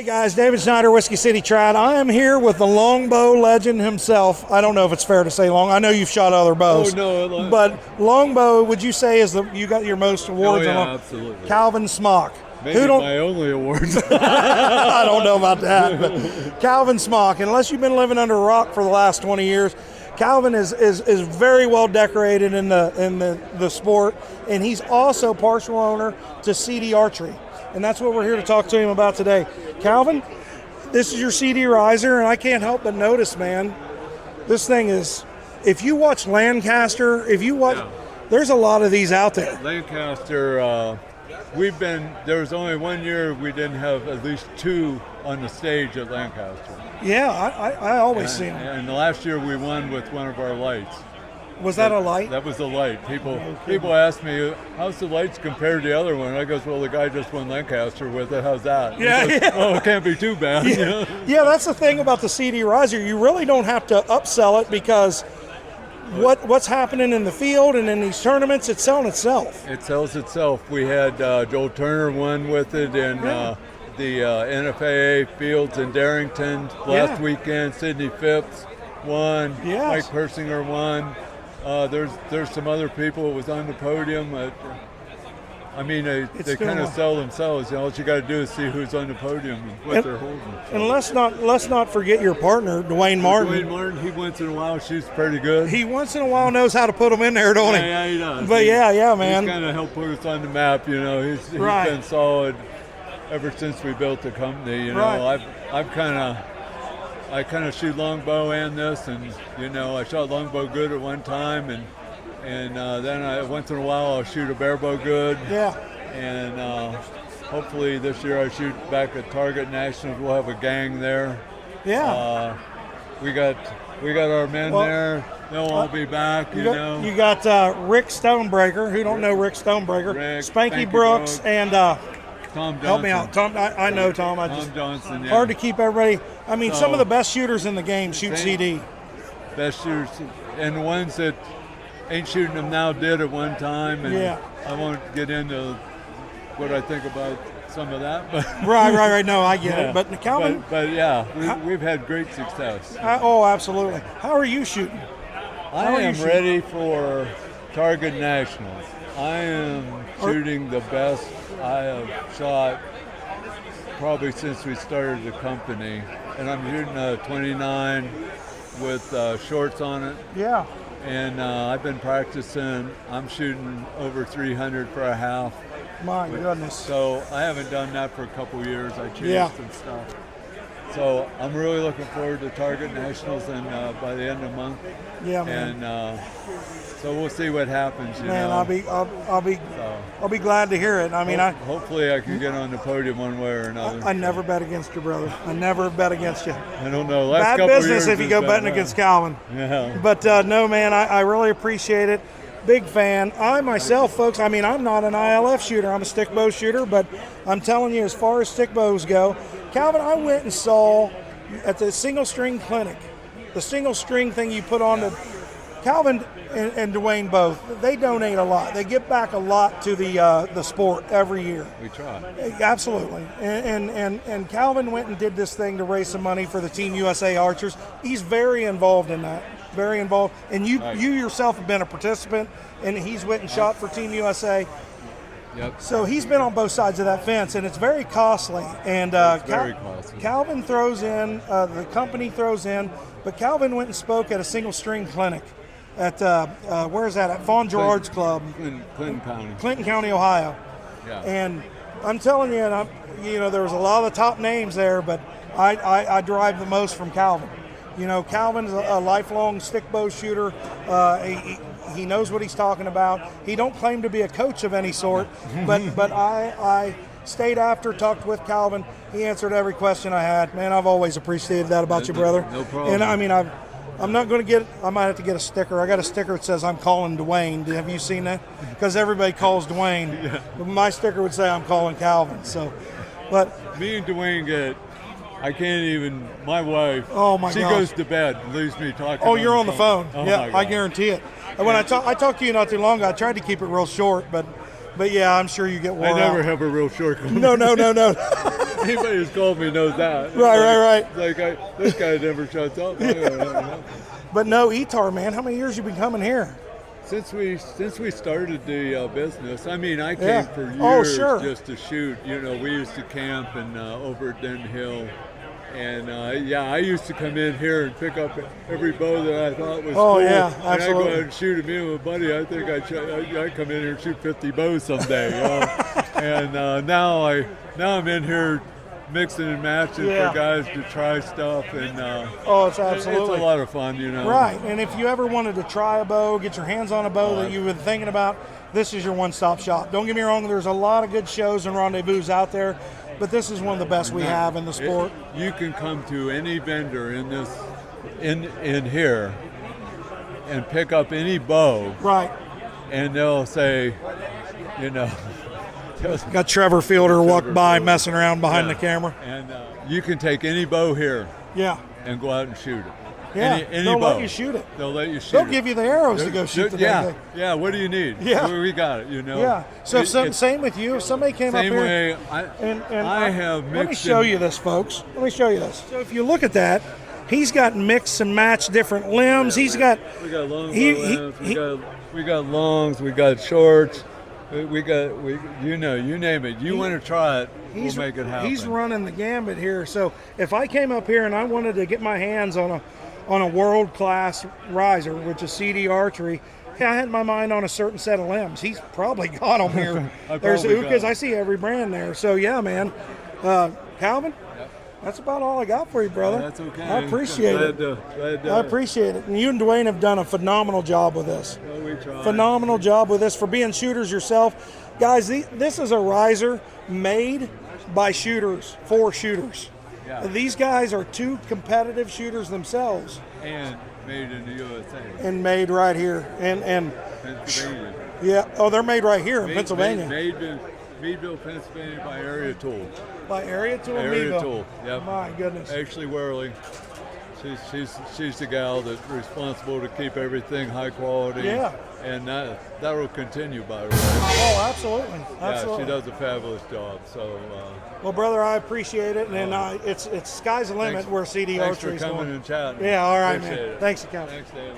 Guys, David Schneider, Whiskey City Trad. I am here with the longbow legend himself. I don't know if it's fair to say long. I know you've shot other bows. Oh, no. But longbow, would you say you got your most awards? Oh, yeah, absolutely. Calvin Smock. Maybe my only awards. I don't know about that. But Calvin Smock, unless you've been living under a rock for the last 20 years, Calvin is very well decorated in the sport, and he's also partial owner to CD Archery. And that's what we're here to talk to him about today. Calvin, this is your CD riser, and I can't help but notice, man, this thing is, if you watch Lancaster, there's a lot of these out there. Lancaster, there was only 1 year we didn't have at least two on the stage at Lancaster. Yeah, I always see them. And the last year we won with one of our lights. Was that a light? That was a light. People ask me, how's the lights compared to the other one? I goes, well, the guy just won Lancaster with it. How's that? Yeah, goes, well, it can't be too bad. Yeah. You know? Yeah, that's the thing about the CD riser. You really don't have to upsell it because what's happening in the field and in these tournaments, it's selling itself. It sells itself. We had Joel Turner won with it in the NFAA Fields in Darrington last weekend. Sidney Phipps won. Yes. Mike Persinger won. There's some other people that was on the podium. They kind of sell themselves. You know, all you got to do is see who's on the podium and what they're holding. So. And let's not forget your partner, Dwayne Martin. Dwayne Martin, he once in a while shoots pretty good. He once in a while knows how to put them in there, don't he? Yeah, he does. But yeah, man. He's kind of helped put us on the map. You know, he's been solid ever since we built the company. You know, I kind of shoot longbow and this, and you know, I shot longbow good at one time, and then once in a while I'll shoot a barebow good. Yeah. And hopefully this year I shoot back at Target Nationals. We'll have a gang there. Yeah. We got our men there. They'll all be back. You know. You got Rick Stonebreaker. Who don't know Rick Stonebreaker? Spanky Brooks and. Tom Johnson. Help me out. Tom, I know Tom. Tom Johnson, yeah. Hard to keep everybody. I mean, some of the best shooters in the game shoot CD. Best shooters, and the ones that ain't shooting them now did at one time. And I won't get into what I think about some of that. But right. No, I get it. But Calvin. But yeah, we've had great success. Absolutely. How are you shooting? I am ready for Target Nationals. I am shooting the best I have shot probably since we started the company, and I'm shooting a 29 with shorts on it. Yeah. And I've been practicing. I'm shooting over 300 for a half. My goodness. So I haven't done that for a couple of years. I changed some stuff. So I'm really looking forward to Target Nationals and by the end of the month. Yeah, man. And so we'll see what happens. You know? I'll be glad to hear it. I mean, hopefully I can get on the podium one way or another. I never bet against you, brother. I never bet against you. I don't know. Bad business if you go betting against Calvin. Yeah. But no, man, I really appreciate it. Big fan. I myself, folks, I mean, I'm not an ILF shooter. I'm a stick bow shooter, but I'm telling you, as far as stick bows go, Calvin, I went and saw at the single string clinic, the single string thing you put on the Calvin and Dwayne both, they donate a lot. They give back a lot to the sport every year. We try. Absolutely. And Calvin went and did this thing to raise some money for the Team USA Archers. He's very involved in that. Very involved. And you yourself have been a participant, and he's went and shot for Team USA. Yep. So he's been on both sides of that fence, and it's very costly. And very costly. Calvin throws in, the company throws in, but Calvin went and spoke at a single string clinic at where is that? At Fawn Gerard's Club, Clinton County, Ohio. Yeah. And I'm telling you, there was a lot of the top names there, but I derive the most from Calvin. You know, Calvin's a lifelong stick bow shooter. He knows what he's talking about. He don't claim to be a coach of any sort, but I stayed after, talked with Calvin. He answered every question I had. Man, I've always appreciated that about you, brother. No problem. And I mean, I'm not going to get. I might have to get a sticker. I got a sticker that says I'm calling Dwayne. Have you seen that? Because everybody calls Dwayne. Yeah. But my sticker would say I'm calling Calvin. So, but me and Dwayne get. I can't even. My wife. Oh my she gosh. goes to bed and leaves me talking. Oh, you're on the phone. Oh, yeah, I guarantee it. And when I talked to you not too long ago, I tried to keep it real short, but yeah, I'm sure you get wore out. I never have a real short conversation. No. Anybody who's called me knows that. Right. Like this guy never shuts up. But no, Etar, man, how many years you been coming here? Since we started the business, I mean, I came Yeah. for years Oh, sure. just to shoot. You know, we used to camp and over at Den Hill, and I used to come in here and pick up every bow that I thought was cool. Yeah, and I'd go absolutely. out and shoot it. Me and my buddy, I think I'd come in here and shoot 50 bows someday. You know? And now I'm in here mixing and matching Yeah. for guys to try stuff, and It's absolutely. it's a lot of fun, you know. Right, and if you ever wanted to try a bow, get your hands on a bow that you've been thinking about, this is your one-stop shop. Don't get me wrong, there's a lot of good shows and rendezvous out there, but this is one of the best we have in the sport. You can come to any vendor in here and pick up any bow, Right. and they'll say, you know, Got Trevor Fielder walk by Fielder. messing around behind Yeah. the camera. and you can take any bow here Yeah. and go out and shoot it. Yeah, any they'll bow. let you shoot it. They'll let you shoot They'll it. give you the arrows to go shoot the Yeah, dang thing. yeah. What do you need? Yeah. we got it. You know. Yeah. So It's same with you. If somebody came up same here, way. and I have mixed. let me show you this, folks. Let me show you this. So if you look at that, he's got mix and match different limbs. He's got. We got long he- bow limbs, he- we got longs. We got shorts. We you name it. You want to try it, we'll make it happen. He's running the gambit here. So if I came up here and I wanted to get my hands on a world-class riser, which is CD Archery, I had my mind on a certain set of limbs. He's probably got them here. There's probably got Ukas. 'em. I see every brand there. So yeah, man. Calvin, that's about all I got for you, brother. That's okay. I appreciate it. Glad to, I appreciate it. And you and Dwayne have done a phenomenal job with this. well, we try. Phenomenal job with this for being shooters yourself. Guys, this is a riser made by shooters, for shooters. Yeah. These guys are two competitive shooters themselves And made in the USA. and made right here. And Pennsylvania. yeah, they're made right here in Pennsylvania. Made in Meadville, Pennsylvania by Area Tool. By Area Tool Area Meadville. Tool, yep. My goodness. Ashley Worley. She's the gal that's responsible to keep everything high quality. Yeah. And that will continue, by the way. Oh, absolutely. Yeah, Absolutely. she does a fabulous job. So Well, brother, I appreciate it. And it's sky's the limit thanks- where CD thanks Archery for is coming going. and chatting. Yeah, all right, Appreciate man. it. Thanks, Calvin. Thanks, David.